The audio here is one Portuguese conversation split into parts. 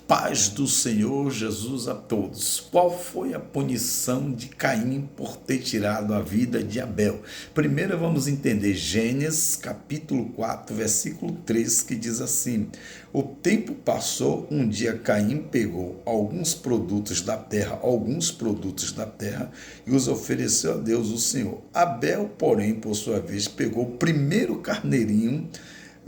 Paz do Senhor Jesus a todos. Qual foi a punição de Caim por ter tirado a vida de Abel? Primeiro vamos entender Gênesis capítulo 4, versículo 3, que diz assim: o tempo passou, um dia Caim pegou alguns produtos da terra, e os ofereceu a Deus o Senhor. Abel, porém, por sua vez, pegou o primeiro carneirinho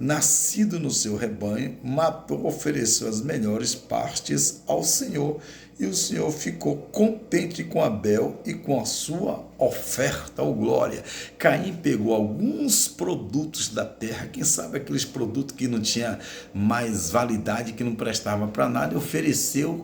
nascido no seu rebanho, matou, ofereceu as melhores partes ao Senhor, e o Senhor ficou contente com Abel e com a sua oferta ou glória. Caim pegou alguns produtos da terra, quem sabe aqueles produtos que não tinha mais validade, que não prestava para nada, e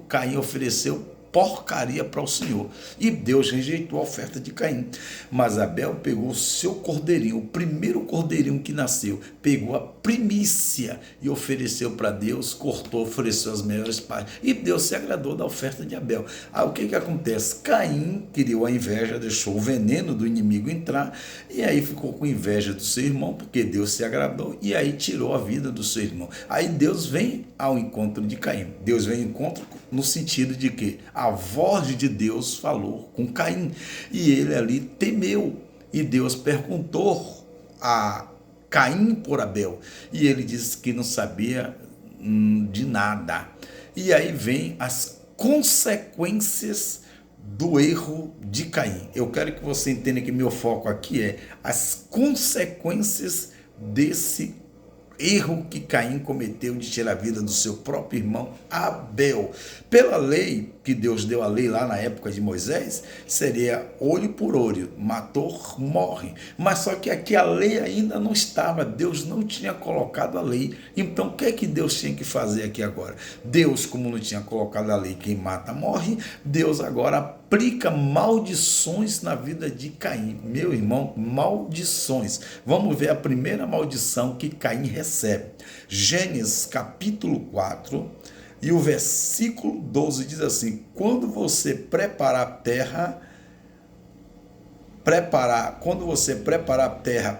Caim ofereceu porcaria para o Senhor, e Deus rejeitou a oferta de Caim. Mas Abel pegou o seu cordeirinho, o primeiro cordeirinho que nasceu, pegou a primícia e ofereceu para Deus, cortou, ofereceu as melhores partes, e Deus se agradou da oferta de Abel. O que acontece? Caim criou a inveja, deixou o veneno do inimigo entrar, e aí ficou com inveja do seu irmão, porque Deus se agradou, e aí tirou a vida do seu irmão. Aí Deus vem ao encontro de Caim. Deus vem ao encontro no sentido de que a voz de Deus falou com Caim, e ele ali temeu, e Deus perguntou a Caim por Abel, e ele disse que não sabia de nada. E aí vem as consequências do erro de Caim. Eu quero que você entenda que meu foco aqui é as consequências desse erro que Caim cometeu de tirar a vida do seu próprio irmão Abel. Pela lei, que Deus deu a lei lá na época de Moisés, seria olho por olho, matou, morre. Mas só que aqui a lei ainda não estava, Deus não tinha colocado a lei. Então o que é que Deus tinha que fazer aqui agora? Deus, como não tinha colocado a lei, quem mata morre, Deus agora aplica maldições na vida de Caim. Meu irmão, maldições. Vamos ver a primeira maldição que Caim recebe. Gênesis capítulo 4 e o versículo 12 diz assim: quando você preparar a terra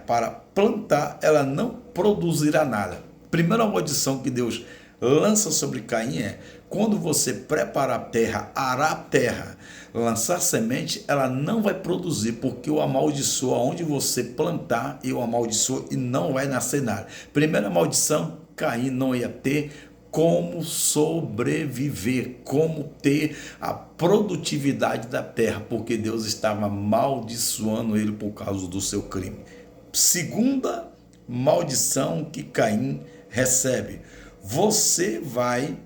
para plantar, ela não produzirá nada. Primeira maldição que Deus lança sobre Caim é: quando você preparar a terra, arar a terra, lançar semente, ela não vai produzir, porque eu amaldiçoo aonde você plantar, eu amaldiçoo e não vai nascer nada. Primeira maldição, Caim não ia ter como sobreviver, como ter a produtividade da terra, porque Deus estava amaldiçoando ele por causa do seu crime. Segunda maldição que Caim recebe: você vai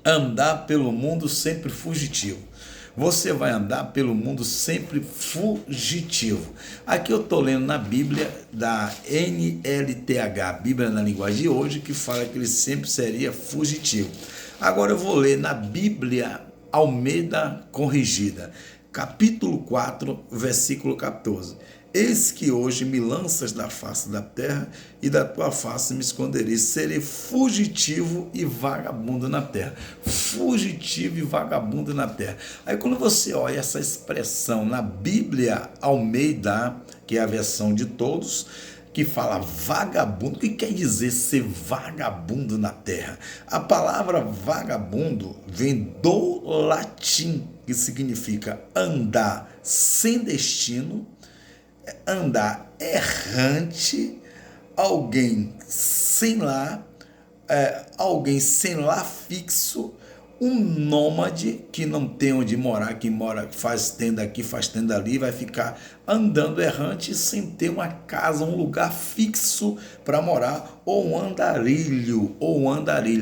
andar pelo mundo sempre fugitivo. Você vai andar pelo mundo sempre fugitivo. Aqui eu estou lendo na Bíblia da NLTH, Bíblia na linguagem de hoje, que fala que ele sempre seria fugitivo. Agora eu vou ler na Bíblia Almeida Corrigida, capítulo 4, versículo 14. Eis que hoje me lanças da face da terra, e da tua face me esconderei. Serei fugitivo e vagabundo na terra. Fugitivo e vagabundo na terra. Aí quando você olha essa expressão na Bíblia Almeida, que é a versão de todos, que fala vagabundo, o que quer dizer ser vagabundo na terra? A palavra vagabundo vem do latim, que significa andar sem destino, andar errante, alguém sem lar, alguém sem lar fixo, um nômade que não tem onde morar, que mora, faz tenda aqui, faz tenda ali, vai ficar andando errante sem ter uma casa, um lugar fixo para morar, ou um andarilho.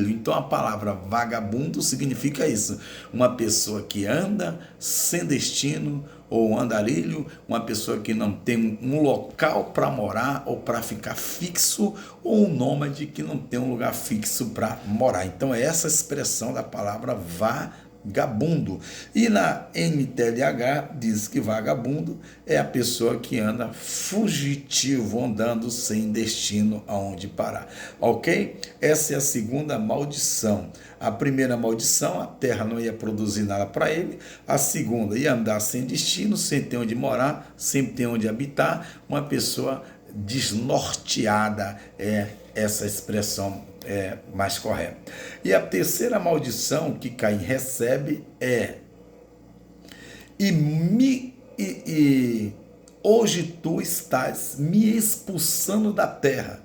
Então a palavra vagabundo significa isso: uma pessoa que anda sem destino, ou um andarilho, uma pessoa que não tem um local para morar ou para ficar fixo, ou um nômade que não tem um lugar fixo para morar. Então é essa expressão da palavra vagabundo. E na NTLH diz que vagabundo é a pessoa que anda fugitivo, andando sem destino aonde parar. Ok? Essa é a segunda maldição. A primeira maldição, a terra não ia produzir nada para ele. A segunda, ia andar sem destino, sem ter onde morar, sem ter onde habitar. Uma pessoa desnorteada é essa expressão mais correto. E a terceira maldição que Caim recebe é: hoje tu estás me expulsando da terra.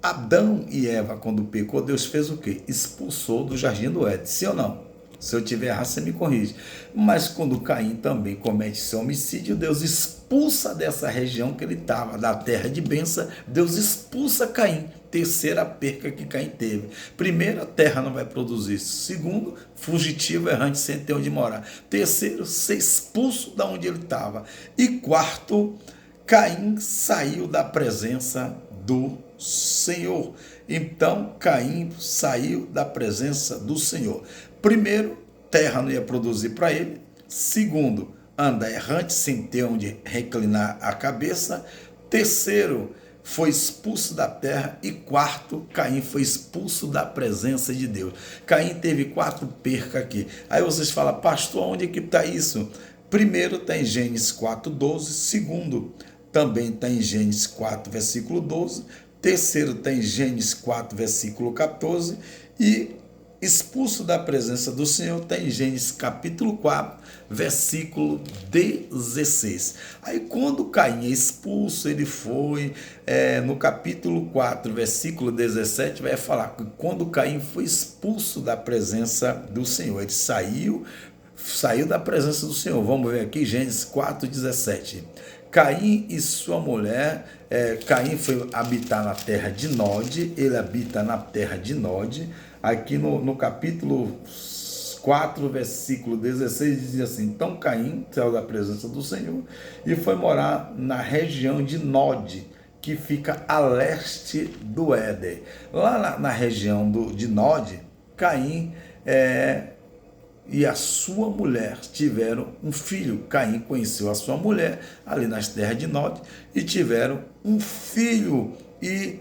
Adão e Eva, quando pecou, Deus fez o quê? Expulsou do jardim do Éden, sim ou não? Se eu tiver errado, você me corrige. Mas quando Caim também comete seu homicídio, Deus expulsa dessa região que ele estava, da terra de bênção, Deus expulsa Caim. Terceira perca que Caim teve. Primeiro, a terra não vai produzir. Segundo, fugitivo, errante, sem ter onde morar. Terceiro, ser expulso da onde ele estava. E quarto, Caim saiu da presença do Senhor. Então, Caim saiu da presença do Senhor. Primeiro, terra não ia produzir para ele. Segundo, anda errante, sem ter onde reclinar a cabeça. Terceiro, foi expulso da terra. E quarto, Caim foi expulso da presença de Deus. Caim teve 4 percas aqui. Aí vocês falam: pastor, onde é que está isso? Primeiro está em Gênesis 4:12. Segundo, também está em Gênesis 4, versículo 12. Terceiro está em Gênesis 4, versículo 14. E expulso da presença do Senhor está em Gênesis capítulo 4, versículo 16. Aí quando Caim é expulso, ele foi, no capítulo 4, versículo 17, vai falar que quando Caim foi expulso da presença do Senhor, ele saiu da presença do Senhor. Vamos ver aqui, Gênesis 4, 17. Caim e sua mulher, Caim foi habitar na terra de Nod, ele habita na terra de Nod. Aqui no capítulo 4, versículo 16, diz assim: então Caim saiu da presença do Senhor e foi morar na região de Nod, que fica a leste do Éden. Lá na região de Nod, Caim e a sua mulher tiveram um filho. Caim conheceu a sua mulher ali nas terras de Nod e tiveram um filho. E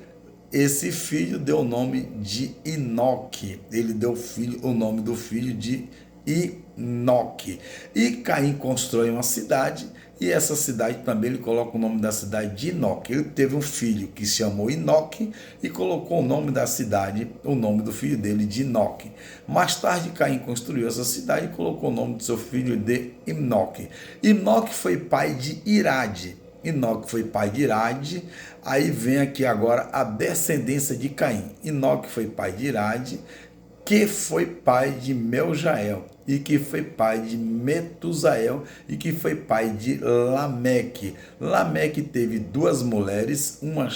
esse filho deu o nome de Enoque. Ele deu o nome do filho de Enoque. E Caim constrói uma cidade, e essa cidade também ele coloca o nome da cidade de Enoque. Ele teve um filho que se chamou Enoque e colocou o nome da cidade, o nome do filho dele de Enoque. Mais tarde Caim construiu essa cidade e colocou o nome do seu filho de Enoque. Enoque foi pai de Irade. Enoque foi pai de Irade. Aí vem aqui agora a descendência de Caim. Enoque foi pai de Irade, que foi pai de Meljael, e que foi pai de Metusael, e que foi pai de Lameque. Lameque teve 2 mulheres, uma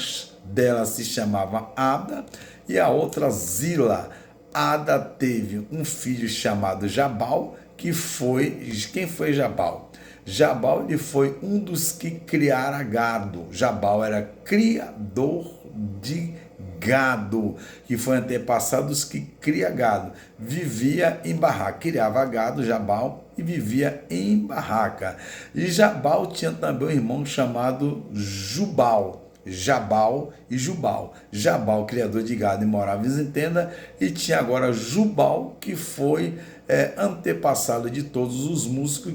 delas se chamava Ada e a outra Zila. Ada teve um filho chamado Jabal, que foi... Quem foi Jabal? Jabal ele foi um dos que criara gado. Jabal era criador de gado, que foi antepassado dos que cria gado. Vivia em barraca, criava gado, Jabal, e vivia em barraca. E Jabal tinha também um irmão chamado Jubal. Jabal e Jubal. Jabal, criador de gado e morava em tenda, e tinha agora Jubal, que foi antepassado de todos os músicos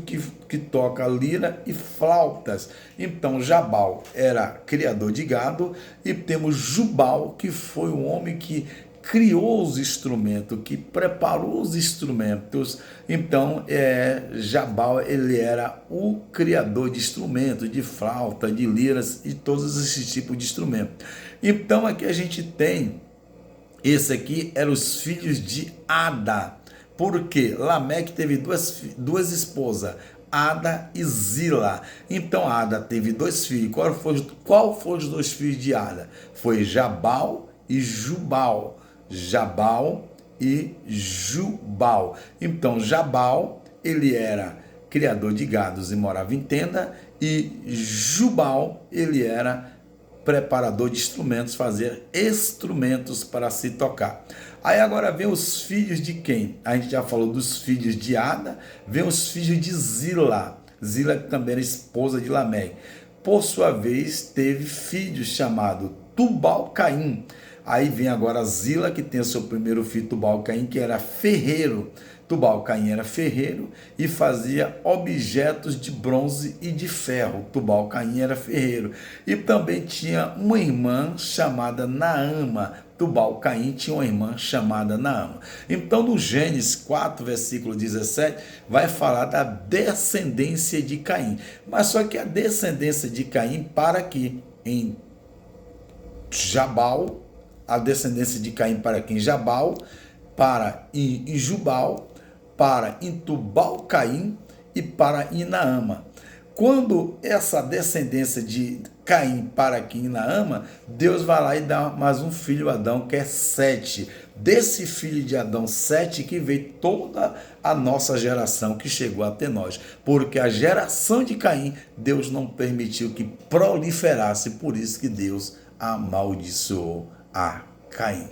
que toca lira e flautas. Então Jabal era criador de gado, e temos Jubal, que foi o homem que criou os instrumentos, que preparou os instrumentos. Então, Jabal, ele era o criador de instrumentos, de flauta, de liras e todos esses tipos de instrumentos. Então, aqui a gente tem, esse aqui eram os filhos de Ada. Porque Lameque teve duas esposas, Ada e Zila. Então Ada teve 2 filhos. Qual foram os 2 filhos de Ada? Foi Jabal e Jubal. Jabal e Jubal. Então Jabal, ele era criador de gados e morava em tenda, e Jubal, ele era preparador de instrumentos, fazer instrumentos para se tocar. Aí agora vem os filhos de quem? A gente já falou dos filhos de Ada, vem os filhos de Zila. Zila que também era esposa de Lameque. Por sua vez, teve filhos chamados Tubal-Caim. Aí vem agora Zila, que tem o seu primeiro filho, Tubal-Caim, que era ferreiro. Tubal-Caim era ferreiro e fazia objetos de bronze e de ferro. Tubal-Caim era ferreiro. E também tinha uma irmã chamada Naama. Tubal-Caim tinha uma irmã chamada Naama. Então, no Gênesis 4, versículo 17, vai falar da descendência de Caim. Mas só que a descendência de Caim para aqui, em Jabal, a descendência de Caim para aqui em Jabal, para em Jubal, para em Tubal-Caim e para em Naama. Quando essa descendência de Caim para aqui em Naama, Deus vai lá e dá mais um filho a Adão, que é Sete. Desse filho de Adão, Sete, que veio toda a nossa geração que chegou até nós. Porque a geração de Caim, Deus não permitiu que proliferasse, por isso que Deus amaldiçoou a Caim.